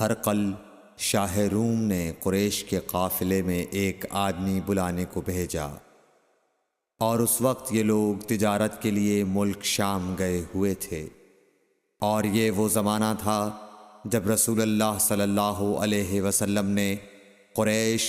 ہرقل شاہ روم نے قریش کے قافلے میں ایک آدمی بلانے کو بھیجا، اور اس وقت یہ لوگ تجارت کے لیے ملک شام گئے ہوئے تھے، اور یہ وہ زمانہ تھا جب رسول اللہ صلی اللہ علیہ وسلم نے قریش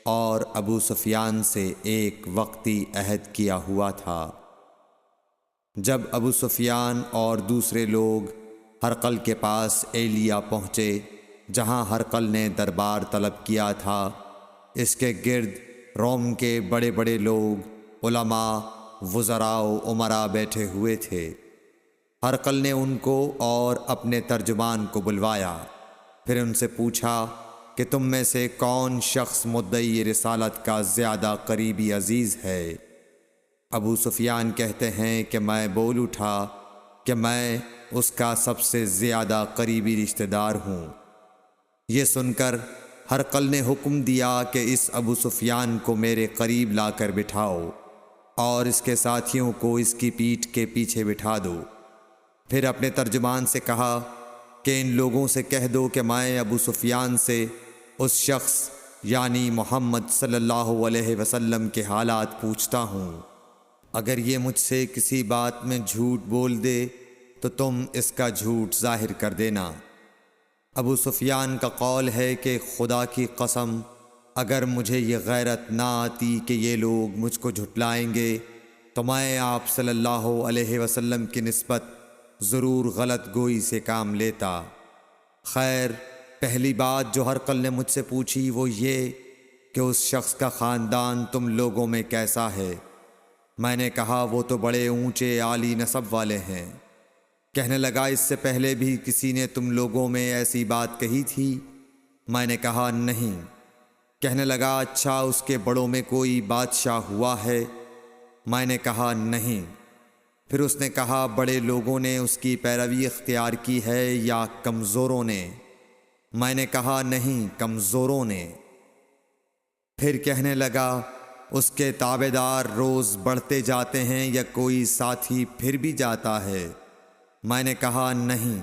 اور ابو سفیان سے ایک وقتی عہد کیا ہوا تھا۔ جب ابو سفیان اور دوسرے لوگ ہرقل کے پاس ایلیا پہنچے جہاں ہرقل نے دربار طلب کیا تھا، اس کے گرد روم کے بڑے بڑے لوگ، علماء، وزراء و امراء بیٹھے ہوئے تھے۔ ہرقل نے ان کو اور اپنے ترجمان کو بلوایا، پھر ان سے پوچھا کہ تم میں سے کون شخص مدعی رسالت کا زیادہ قریبی عزیز ہے؟ ابو سفیان کہتے ہیں کہ میں بول اٹھا کہ میں اس کا سب سے زیادہ قریبی رشتہ دار ہوں۔ یہ سن کر ہرقل نے حکم دیا کہ اس ابو سفیان کو میرے قریب لا کر بٹھاؤ اور اس کے ساتھیوں کو اس کی پیٹھ کے پیچھے بٹھا دو۔ پھر اپنے ترجمان سے کہا کہ ان لوگوں سے کہہ دو کہ میں ابو سفیان سے اس شخص یعنی محمد صلی اللہ علیہ وسلم کے حالات پوچھتا ہوں، اگر یہ مجھ سے کسی بات میں جھوٹ بول دے تو تم اس کا جھوٹ ظاہر کر دینا۔ ابو سفیان کا قول ہے کہ خدا کی قسم اگر مجھے یہ غیرت نہ آتی کہ یہ لوگ مجھ کو جھٹلائیں گے تو میں آپ صلی اللہ علیہ وسلم کی نسبت ضرور غلط گوئی سے کام لیتا۔ خیر، پہلی بات جو ہرقل نے مجھ سے پوچھی وہ یہ کہ اس شخص کا خاندان تم لوگوں میں کیسا ہے؟ میں نے کہا وہ تو بڑے اونچے عالی نسب والے ہیں۔ کہنے لگا اس سے پہلے بھی کسی نے تم لوگوں میں ایسی بات کہی تھی؟ میں نے کہا نہیں۔ کہنے لگا اچھا اس کے بڑوں میں کوئی بادشاہ ہوا ہے؟ میں نے کہا نہیں۔ پھر اس نے کہا بڑے لوگوں نے اس کی پیروی اختیار کی ہے یا کمزوروں نے؟ میں نے کہا نہیں، کمزوروں نے۔ پھر کہنے لگا اس کے تابعدار روز بڑھتے جاتے ہیں یا کوئی ساتھی پھر بھی جاتا ہے؟ میں نے کہا نہیں۔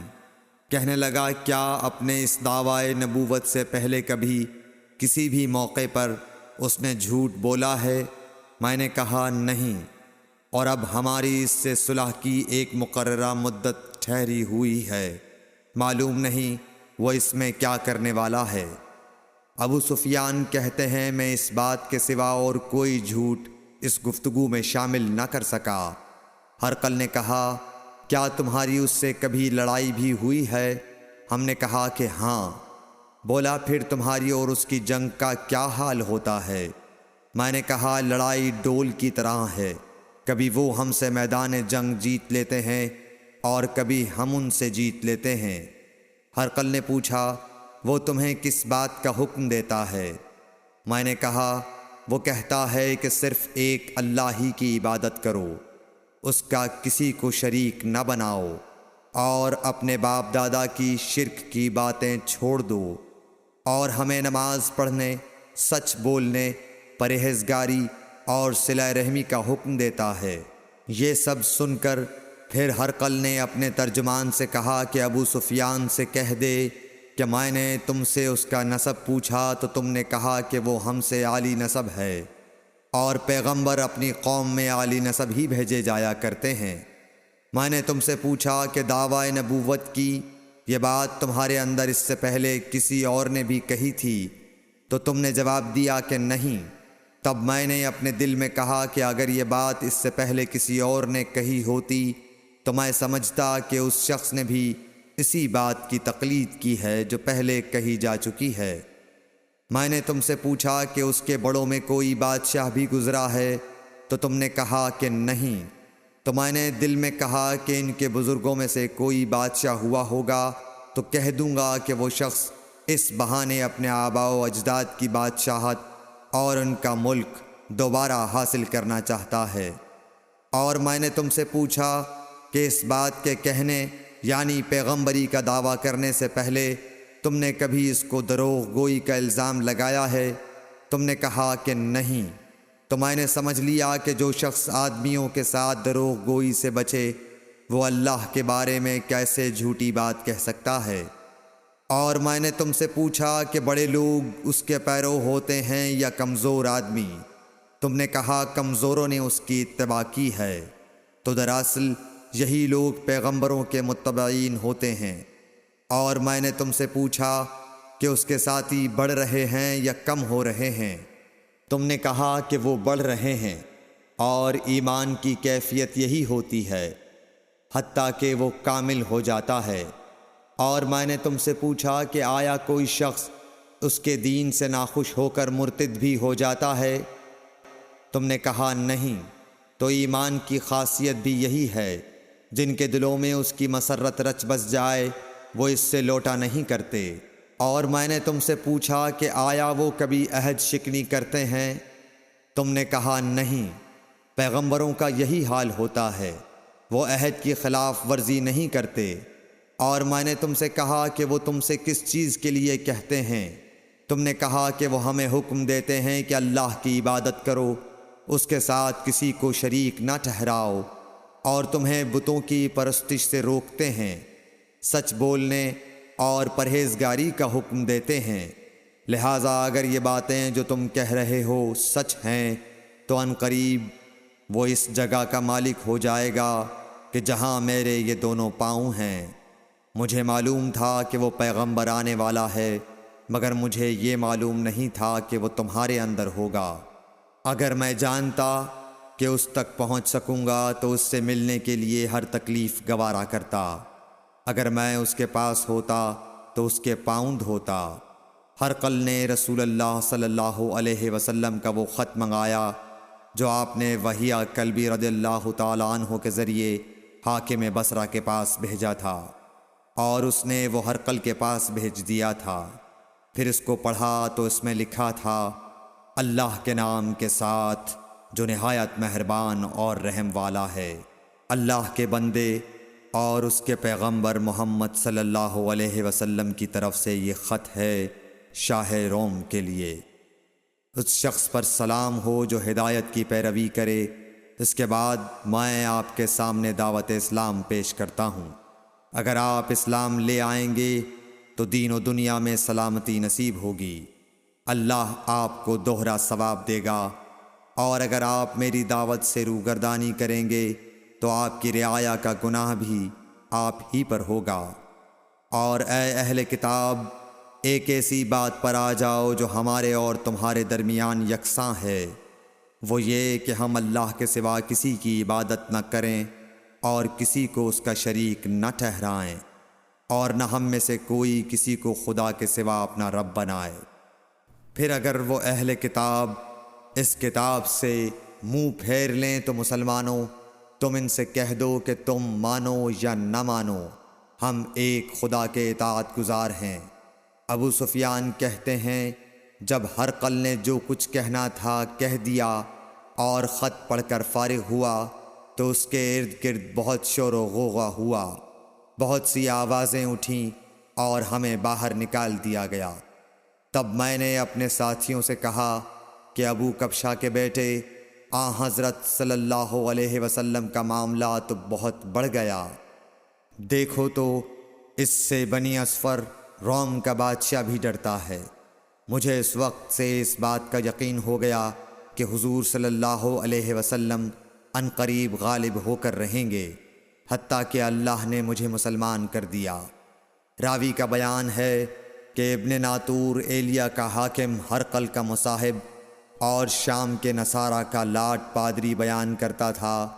کہنے لگا کیا اپنے اس دعوی نبوت سے پہلے کبھی کسی بھی موقع پر اس نے جھوٹ بولا ہے؟ میں نے کہا نہیں، اور اب ہماری اس سے صلح کی ایک مقررہ مدت ٹھہری ہوئی ہے، معلوم نہیں وہ اس میں کیا کرنے والا ہے۔ ابو سفیان کہتے ہیں میں اس بات کے سوا اور کوئی جھوٹ اس گفتگو میں شامل نہ کر سکا۔ ہرقل نے کہا کیا تمہاری اس سے کبھی لڑائی بھی ہوئی ہے؟ ہم نے کہا کہ ہاں۔ بولا پھر تمہاری اور اس کی جنگ کا کیا حال ہوتا ہے؟ میں نے کہا لڑائی ڈول کی طرح ہے، کبھی وہ ہم سے میدان جنگ جیت لیتے ہیں اور کبھی ہم ان سے جیت لیتے ہیں۔ ہرقل نے پوچھا وہ تمہیں کس بات کا حکم دیتا ہے؟ میں نے کہا وہ کہتا ہے کہ صرف ایک اللہ ہی کی عبادت کرو، اس کا کسی کو شریک نہ بناؤ، اور اپنے باپ دادا کی شرک کی باتیں چھوڑ دو، اور ہمیں نماز پڑھنے، سچ بولنے، پرہیزگاری اور صلہ رحمی کا حکم دیتا ہے۔ یہ سب سن کر پھر ہرقل نے اپنے ترجمان سے کہا کہ ابو سفیان سے کہہ دے کہ میں نے تم سے اس کا نسب پوچھا تو تم نے کہا کہ وہ ہم سے عالی نسب ہے، اور پیغمبر اپنی قوم میں عالی نسب ہی بھیجے جایا کرتے ہیں۔ میں نے تم سے پوچھا کہ دعوی نبوت کی یہ بات تمہارے اندر اس سے پہلے کسی اور نے بھی کہی تھی؟ تو تم نے جواب دیا کہ نہیں۔ تب میں نے اپنے دل میں کہا کہ اگر یہ بات اس سے پہلے کسی اور نے کہی ہوتی تو میں سمجھتا کہ اس شخص نے بھی اسی بات کی تقلید کی ہے جو پہلے کہی جا چکی ہے۔ میں نے تم سے پوچھا کہ اس کے بڑوں میں کوئی بادشاہ بھی گزرا ہے؟ تو تم نے کہا کہ نہیں۔ تو میں نے دل میں کہا کہ ان کے بزرگوں میں سے کوئی بادشاہ ہوا ہوگا تو کہہ دوں گا کہ وہ شخص اس بہانے اپنے آباء و اجداد کی بادشاہت اور ان کا ملک دوبارہ حاصل کرنا چاہتا ہے۔ اور میں نے تم سے پوچھا کہ اس بات کے کہنے یعنی پیغمبری کا دعویٰ کرنے سے پہلے تم نے کبھی اس کو دروغ گوئی کا الزام لگایا ہے؟ تم نے کہا کہ نہیں۔ تو میں نے سمجھ لیا کہ جو شخص آدمیوں کے ساتھ دروغ گوئی سے بچے وہ اللہ کے بارے میں کیسے جھوٹی بات کہہ سکتا ہے۔ اور میں نے تم سے پوچھا کہ بڑے لوگ اس کے پیرو ہوتے ہیں یا کمزور آدمی؟ تم نے کہا کمزوروں نے اس کی اتباع کی ہے۔ تو دراصل یہی لوگ پیغمبروں کے متبعین ہوتے ہیں۔ اور میں نے تم سے پوچھا کہ اس کے ساتھی بڑھ رہے ہیں یا کم ہو رہے ہیں؟ تم نے کہا کہ وہ بڑھ رہے ہیں، اور ایمان کی کیفیت یہی ہوتی ہے حتیٰ کہ وہ کامل ہو جاتا ہے۔ اور میں نے تم سے پوچھا کہ آیا کوئی شخص اس کے دین سے ناخوش ہو کر مرتد بھی ہو جاتا ہے؟ تم نے کہا نہیں۔ تو ایمان کی خاصیت بھی یہی ہے، جن کے دلوں میں اس کی مسرت رچ بس جائے وہ اس سے لوٹا نہیں کرتے۔ اور میں نے تم سے پوچھا کہ آیا وہ کبھی عہد شکنی کرتے ہیں؟ تم نے کہا نہیں۔ پیغمبروں کا یہی حال ہوتا ہے، وہ عہد کی خلاف ورزی نہیں کرتے۔ اور میں نے تم سے کہا کہ وہ تم سے کس چیز کے لیے کہتے ہیں؟ تم نے کہا کہ وہ ہمیں حکم دیتے ہیں کہ اللہ کی عبادت کرو، اس کے ساتھ کسی کو شریک نہ ٹھہراؤ، اور تمہیں بتوں کی پرستش سے روکتے ہیں، سچ بولنے اور پرہیزگاری کا حکم دیتے ہیں۔ لہٰذا اگر یہ باتیں جو تم کہہ رہے ہو سچ ہیں تو ان قریب وہ اس جگہ کا مالک ہو جائے گا کہ جہاں میرے یہ دونوں پاؤں ہیں۔ مجھے معلوم تھا کہ وہ پیغمبر آنے والا ہے، مگر مجھے یہ معلوم نہیں تھا کہ وہ تمہارے اندر ہوگا۔ اگر میں جانتا کہ اس تک پہنچ سکوں گا تو اس سے ملنے کے لیے ہر تکلیف گوارا کرتا۔ اگر میں اس کے پاس ہوتا تو اس کے پاؤں دھوتا۔ ہرقل نے رسول اللہ صلی اللہ علیہ وسلم کا وہ خط منگایا جو آپ نے وحیہ کلبی رضی اللہ تعالیٰ عنہ کے ذریعے حاکم بصرہ کے پاس بھیجا تھا، اور اس نے وہ ہرقل کے پاس بھیج دیا تھا۔ پھر اس کو پڑھا تو اس میں لکھا تھا، اللہ کے نام کے ساتھ جو نہایت مہربان اور رحم والا ہے۔ اللہ کے بندے اور اس کے پیغمبر محمد صلی اللہ علیہ وسلم کی طرف سے یہ خط ہے شاہ روم کے لیے۔ اس شخص پر سلام ہو جو ہدایت کی پیروی کرے۔ اس کے بعد میں آپ کے سامنے دعوت اسلام پیش کرتا ہوں۔ اگر آپ اسلام لے آئیں گے تو دین و دنیا میں سلامتی نصیب ہوگی، اللہ آپ کو دوہرا ثواب دے گا۔ اور اگر آپ میری دعوت سے روگردانی کریں گے تو آپ کی رعایا کا گناہ بھی آپ ہی پر ہوگا۔ اور اے اہل کتاب، ایک ایسی بات پر آ جاؤ جو ہمارے اور تمہارے درمیان یکساں ہے، وہ یہ کہ ہم اللہ کے سوا کسی کی عبادت نہ کریں اور کسی کو اس کا شریک نہ ٹھہرائیں، اور نہ ہم میں سے کوئی کسی کو خدا کے سوا اپنا رب بنائے۔ پھر اگر وہ اہل کتاب اس کتاب سے منہ پھیر لیں تو مسلمانوں، تم ان سے کہہ دو کہ تم مانو یا نہ مانو، ہم ایک خدا کے اطاعت گزار ہیں۔ ابو سفیان کہتے ہیں، جب ہرقل نے جو کچھ کہنا تھا کہہ دیا اور خط پڑھ کر فارغ ہوا تو اس کے ارد گرد بہت شور و غوغا ہوا، بہت سی آوازیں اٹھیں اور ہمیں باہر نکال دیا گیا۔ تب میں نے اپنے ساتھیوں سے کہا کہ ابو کبشہ کے بیٹے حضرت صلی اللہ علیہ وسلم کا معاملہ تو بہت بڑھ گیا۔ دیکھو تو اس سے بنی اصفر روم کا بادشاہ بھی ڈرتا ہے۔ مجھے اس وقت سے اس بات کا یقین ہو گیا کہ حضور صلی اللہ علیہ وسلم ان قریب غالب ہو کر رہیں گے، حتیٰ کہ اللہ نے مجھے مسلمان کر دیا۔ راوی کا بیان ہے کہ ابن ناطور ایلیا کا حاکم ہرقل کا مصاحب اور شام کے نصارہ کا لاٹ پادری بیان کرتا تھا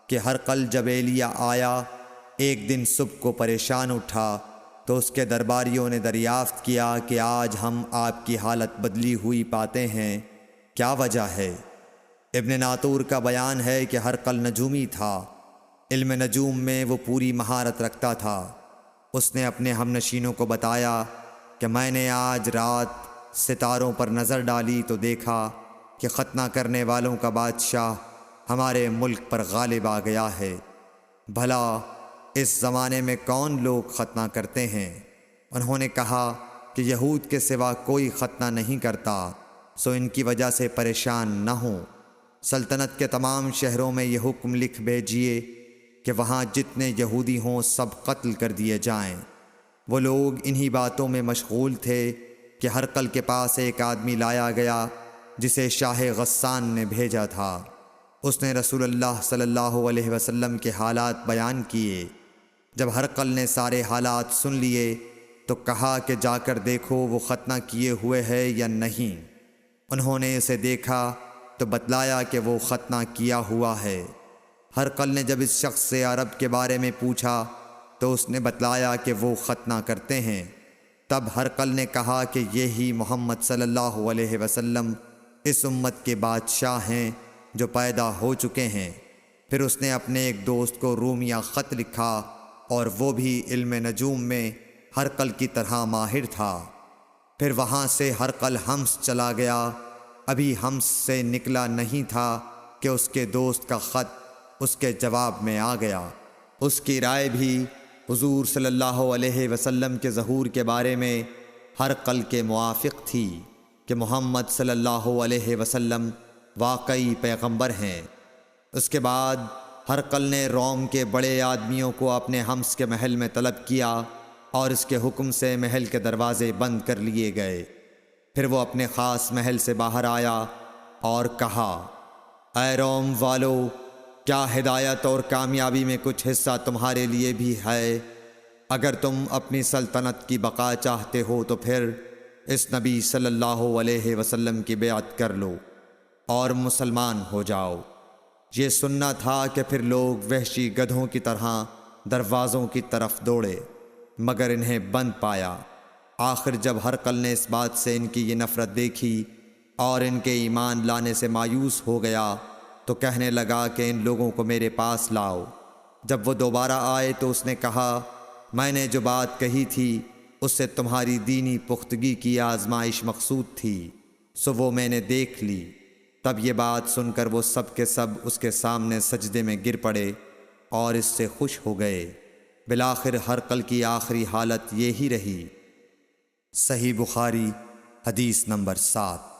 کہ ہرقل جب ایلیا آیا ایک دن صبح کو پریشان اٹھا تو اس کے درباریوں نے دریافت کیا کہ آج ہم آپ کی حالت بدلی ہوئی پاتے ہیں، کیا وجہ ہے؟ ابن ناطور کا بیان ہے کہ ہرقل نجومی تھا، علم نجوم میں وہ پوری مہارت رکھتا تھا۔ اس نے اپنے ہم نشینوں کو بتایا کہ میں نے آج رات ستاروں پر نظر ڈالی تو دیکھا کہ ختنہ کرنے والوں کا بادشاہ ہمارے ملک پر غالب آ گیا ہے۔ بھلا اس زمانے میں کون لوگ ختنہ کرتے ہیں؟ انہوں نے کہا کہ یہود کے سوا کوئی ختنہ نہیں کرتا، سو ان کی وجہ سے پریشان نہ ہوں۔ سلطنت کے تمام شہروں میں یہ حکم لکھ بھیجیے کہ وہاں جتنے یہودی ہوں سب قتل کر دیے جائیں۔ وہ لوگ انہی باتوں میں مشغول تھے کہ ہرقل کے پاس ایک آدمی لایا گیا جسے شاہ غسان نے بھیجا تھا۔ اس نے رسول اللہ صلی اللہ علیہ وسلم کے حالات بیان کیے۔ جب ہرقل نے سارے حالات سن لیے تو کہا کہ جا کر دیکھو وہ ختنہ کیے ہوئے ہے یا نہیں۔ انہوں نے اسے دیکھا تو بتلایا کہ وہ ختنہ کیا ہوا ہے۔ ہرقل نے جب اس شخص سے عرب کے بارے میں پوچھا تو اس نے بتلایا کہ وہ ختنہ کرتے ہیں۔ تب ہرقل نے کہا کہ یہی محمد صلی اللہ علیہ وسلم اس امت کے بادشاہ ہیں جو پیدا ہو چکے ہیں۔ پھر اس نے اپنے ایک دوست کو رومیہ خط لکھا اور وہ بھی علم نجوم میں ہرقل کی طرح ماہر تھا۔ پھر وہاں سے ہرقل حمص چلا گیا۔ ابھی حمص سے نکلا نہیں تھا کہ اس کے دوست کا خط اس کے جواب میں آ گیا۔ اس کی رائے بھی حضور صلی اللہ علیہ وسلم کے ظہور کے بارے میں ہرقل کے موافق تھی کہ محمد صلی اللہ علیہ وسلم واقعی پیغمبر ہیں۔ اس کے بعد ہرقل نے روم کے بڑے آدمیوں کو اپنے حمص کے محل میں طلب کیا اور اس کے حکم سے محل کے دروازے بند کر لیے گئے۔ پھر وہ اپنے خاص محل سے باہر آیا اور کہا، اے روم والو، کیا ہدایت اور کامیابی میں کچھ حصہ تمہارے لیے بھی ہے؟ اگر تم اپنی سلطنت کی بقا چاہتے ہو تو پھر اس نبی صلی اللہ علیہ وسلم کی بیعت کر لو اور مسلمان ہو جاؤ۔ یہ سننا تھا کہ پھر لوگ وحشی گدھوں کی طرح دروازوں کی طرف دوڑے مگر انہیں بند پایا۔ آخر جب ہرقل نے اس بات سے ان کی یہ نفرت دیکھی اور ان کے ایمان لانے سے مایوس ہو گیا تو کہنے لگا کہ ان لوگوں کو میرے پاس لاؤ۔ جب وہ دوبارہ آئے تو اس نے کہا، میں نے جو بات کہی تھی اس سے تمہاری دینی پختگی کی آزمائش مقصود تھی، سو وہ میں نے دیکھ لی۔ تب یہ بات سن کر وہ سب کے سب اس کے سامنے سجدے میں گر پڑے اور اس سے خوش ہو گئے۔ بالآخر ہرقل کی آخری حالت یہی رہی۔ صحیح بخاری حدیث نمبر 7۔